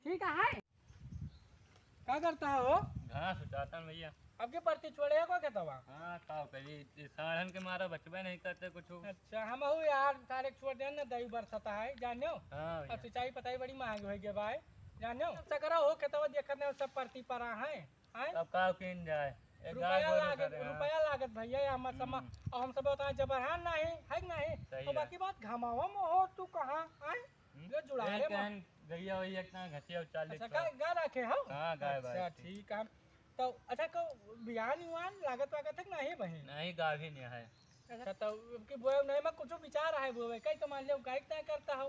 ठीक है। क्या करता हो? घास उठाता भैया। अब के परती छोड़े को कहता हुआ? हाँ का करी साढ़न के मारा बचबे नहीं करते कुछ। अच्छा हम हूँ यार सारे छोड़ दे ना दही बरसता है जानो। हाँ अब सिंचाई पताई बड़ी महंगी हो गई भाई जानो। सकरा हो कहता देखने सब परती पर है। अब का किन जाए रुपया लागत भैया हम सब और हम सब बता जबरहान नहीं है नहीं तो बाकी बात घमावा में हो तू कहाँ आए जो जुड़ा रे गैया वही इतना घटिया उचाल। अच्छा गाय रखे हो? हां गाय भाई। अच्छा ठीक है। तो अच्छा को बियान युवान लागत वागत है नहीं बहन? नहीं गाय भी नहीं है। अच्छा तो कि बोए नहीं मैं कुछ विचार है बोए कई तो मान लो गाय क्या करता हो?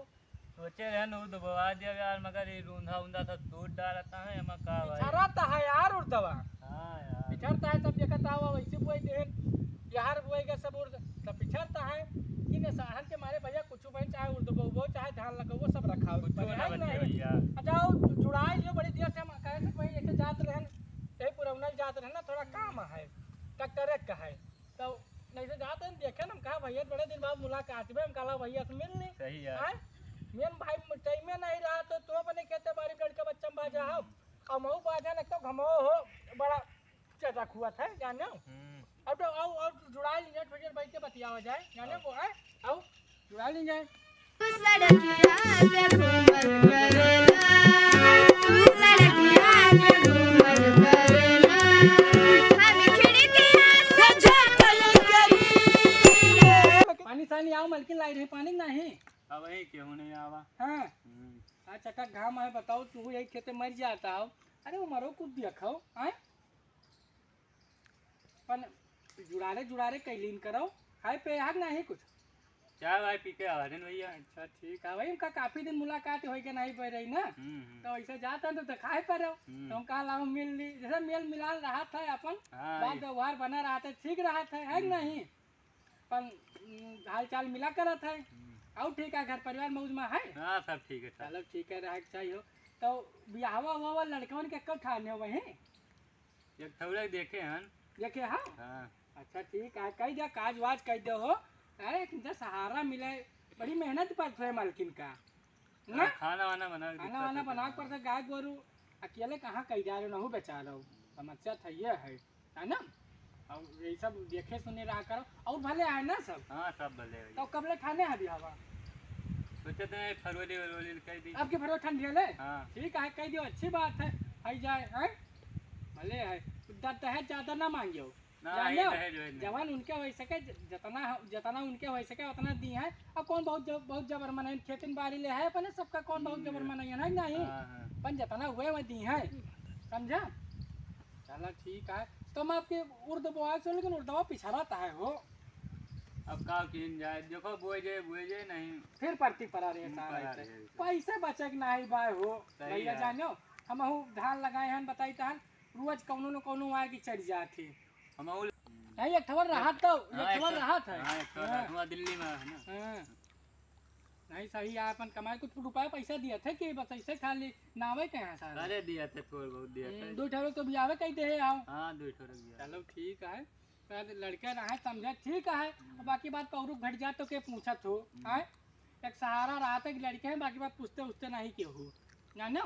सोचे रहे न तो बवा दिया यार मगर ये रूंधा उंधा सब दूध डालता है हम का भाई छराता है यार उड़ दवा। हां यार पिछड़ता है सब देखता हुआ वैसे बोए देन यार बोए का सब उड़ सब पिछड़ता है इन साहन के मारे भैया कुछ भाई चाहे उड़ दबो वो चाहे धान लगो वो सब रखा हो भैया। अच्छा जुड़ाई जो बड़ी देर से हम कहे से भाई ऐसे जात रहन यही पुरवनल जात रहन ना थोड़ा काम है ट्रैक्टर का है तो नहीं से जाते हैं देखे ना हम कहा भैया बड़े दिन बाद मुलाकात में हम कहा भैया से मिल ली। सही है मेन भाई टाइम में नहीं रहा तो तुम अपने खेते बारी लड़के बच्चा में बाजा हो और मऊ बाजा लगता घमो हो बड़ा चटा हुआ था जानो। अब तो आओ और जुड़ा लीजिए थोड़ी देर बैठ के बतिया हो जाए जाने को है आओ जुड़ा लीजिए। पानी सानी आओ मलकिन लाई रही पानी नहीं अब वही क्यों नहीं आवा। हाँ अच्छा का घाम है बताओ तू यही खेते मर जाता हो अरे वो मरो कुछ देखो आए पर जुड़ारे कैलीन करो हाय पे यार नहीं कुछ चाय भाई पी के आ रहे भैया। अच्छा ठीक है भाई उनका काफी दिन मुलाकात हो के नहीं पड़ रही ना तो ऐसे जाता तो दिखाई पर तो हम कहा लाओ मिल ली जैसे मेल मिलान रहा था अपन बात व्यवहार बना रहा था ठीक रहा था है नहीं पर हाल चाल मिला कर था और ठीक है घर परिवार मौज में है। हाँ सब ठीक है चलो ठीक है रह चाहिए तो बियाहवा हुआ लड़कन के कब ठाने वही एक थोड़ा देखे हन देखे हाँ अच्छा ठीक है कह दे काज वाज कह दे हो अरे सहारा मिले बड़ी मेहनत पड़ता है मालकिन का ना खाना वाना बना पड़ता गाय गोरू अकेले कहाँ कह जा रहे हो बेचा रहो समस्या था ये है ना और ये सब देखे सुने रहा करो और भले आए ना सब। हाँ सब भले तो कब ले खाने है हवा सोचे थे फरवरी कह दी अब के फरवरी ठंडी ले ठीक है कह दियो अच्छी बात है जाए है भले है ज्यादा ना मांगियो जवान उनके हो सके जितना उनके हो सके उतना दी है और कौन बहुत जबर मना खेती बाड़ी ले है अपने सबका कौन बहुत जबर मना है नहीं पर जितना हुए वह दी है समझा। चलो ठीक है तो मैं आपके उर्द बोआ चल लेकिन उर्दवा पिछा रहता है हो अब का किन जाए देखो बोए जे नहीं फिर परती पड़ा रहे पैसे बचे नहीं बाय हो भैया जानो हम धान लगाए हैं बताई तहन रोज कौनो न कौनो आए की चढ़ जाती हम नहीं एक खबर रहा तो एक खबर रहा था दिल्ली में है ना नहीं सही है अपन कमाए कुछ रुपया पैसा दिया थे कि बस ऐसे खाली नावे के हैं सारे अरे दिया थे थोड़ा बहुत दिया थे दो ठहरो तो बियावे कह दे आओ। हां दो ठहरो दिया चलो ठीक है लड़के रहे समझे ठीक है बाकी बात कौरू घट जाए तो के पूछत हो आए एक सहारा रहा था कि लड़के हैं बाकी बात पूछते उसते नहीं के हो जानो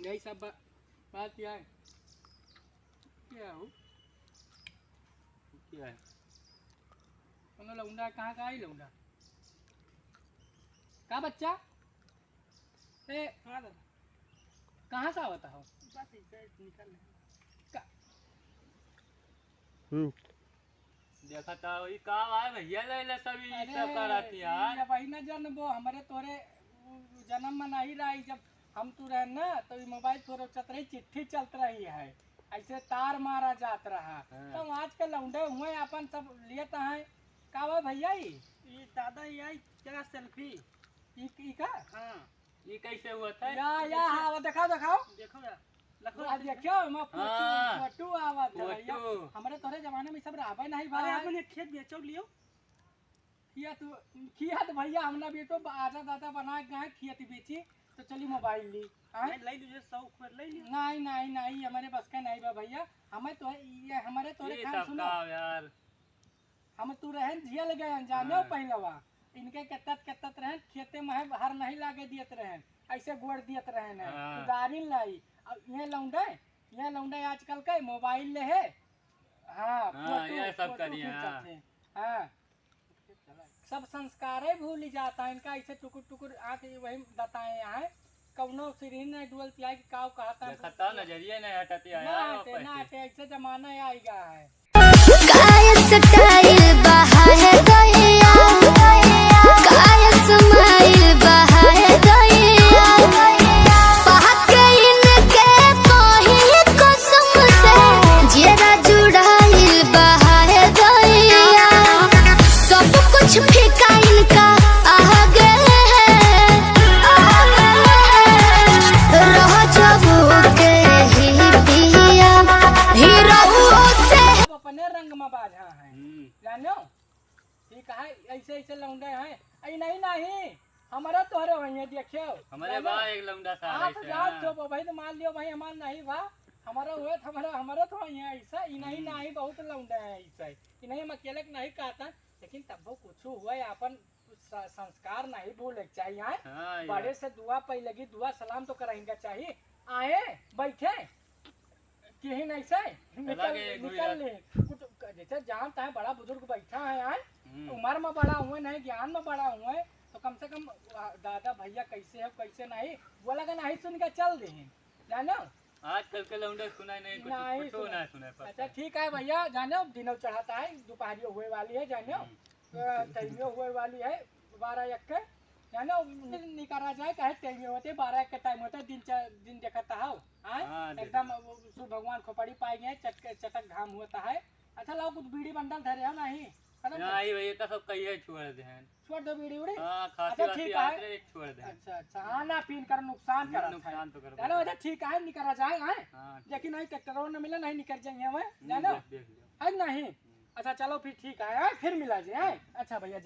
यही सब बात क्या है क्या हो क्या है लौंडा कहाँ का आई लौंडा का बच्चा ए कहाँ से आवता हो देखा था वही का आए भैया ले ले सभी सब कराती यार वही ना जन्म हमारे तोरे जन्म में नहीं रही जब हम तू रहे ना तो मोबाइल थोड़ा चल रही चिट्ठी चलत रही है ऐसे तार मारा जात रहा तो आज के लौंडे हुए अपन सब लेते हैं का भैया ये दादा ये क्या सेल्फी ई का हाँ ये कैसे हुआ था या हाँ दिखाओ देखो यार देखो मैं फोटो आवत भैया हमारे तोरे जमाने में सब रहबे नहीं भाई अपन एक खेत बेचो लियो किया तो भैया हमने भी तो आधा दादा बना गए खेत बेची तो चली मोबाइल ली ले लीजिए 100 ले ली नहीं हमारे बस का नहीं बा भैया हमें तो ये हमारे तोरे खान सुनो यार हम तू रहन झियल गए जानो पहलवा इनके केतत रहे खेते में हर नहीं लागे दियत रहे, ऐसे गोड़ दियत रहे ने हाँ। उदारी लाई। अब ये लौंडे आजकल के मोबाइल ले है। हाँ, हाँ, ये सब करिए, हाँ, सब संस्कार भूल जाता है इनका, ऐसे टुकुर टुकुर आके वही बताए हैं कौनो सीढ़ी नहीं डुअल पिया कि काव कहता है खता नजरिए नहीं हटती है ना हटे ऐसे जमाना आएगा है। काय स्टाइल बहाए गया, काय स्माइल बहाए गया, पहके इनके कोई कसम से जेरा जुड़ाइल बहाए गया, सब कुछ फीका इनका आगे है, रह जबू के ही पिया हीरो से अपने रंग में बाझा है जानो ठीक है। ऐसे ऐसे लौंडे हैं ऐ नहीं हमारा तोहरे वही देखियो हमारे बा एक लौंडा सा आप जाओ तो भाई तो मान लियो भाई हमारा नहीं बा हमारा हुए हमारा तो वही है ऐसा ई नहीं बहुत लौंडे हैं ऐसा ई नहीं हम अकेले नहीं कहता, लेकिन तब कुछ हुआ अपन संस्कार नहीं भूले चाहिए। बड़े से दुआ पहले लगी दुआ सलाम तो करेंगे चाहिए। आए बैठे कहीं नहीं से निकल ले कुछ जैसे जानता है बड़ा बुजुर्ग बैठा है यार, उम्र में बड़ा हुए नहीं ज्ञान में बड़ा हुए तो कम से कम दादा भैया कैसे है कैसे नहीं वो लगा नहीं सुन के चल दे जानो। आजकल के लौंडे सुनाई नहीं कुछ ना सुने। अच्छा ठीक है भैया जानो दिनों चढ़ाता है दोपहरियों हुए वाली है जानो टाइमियों हुए वाली है 12-1 के जानो निकाला जाए कहे टाइम होते 12-1 के टाइम होता है दिन देखता है एकदम सूर्य भगवान खोपड़ी पाए गए चटक घाम होता है। अच्छा लाओ कुछ बीड़ी बंडल धरे हो नहीं भैया तो सब कहिए छोड़ दो बीड़ी उड़ी। अच्छा ठीक है छोड़ दे। अच्छा खाना पीन कर नुकसान तो कर चलो अच्छा ठीक है निकला जाए लेकिन नहीं ट्रैक्टरों ने मिला नहीं निकल जाएंगे हमें जानो है नहीं। अच्छा चलो फिर ठीक है फिर मिला जाए। अच्छा भैया।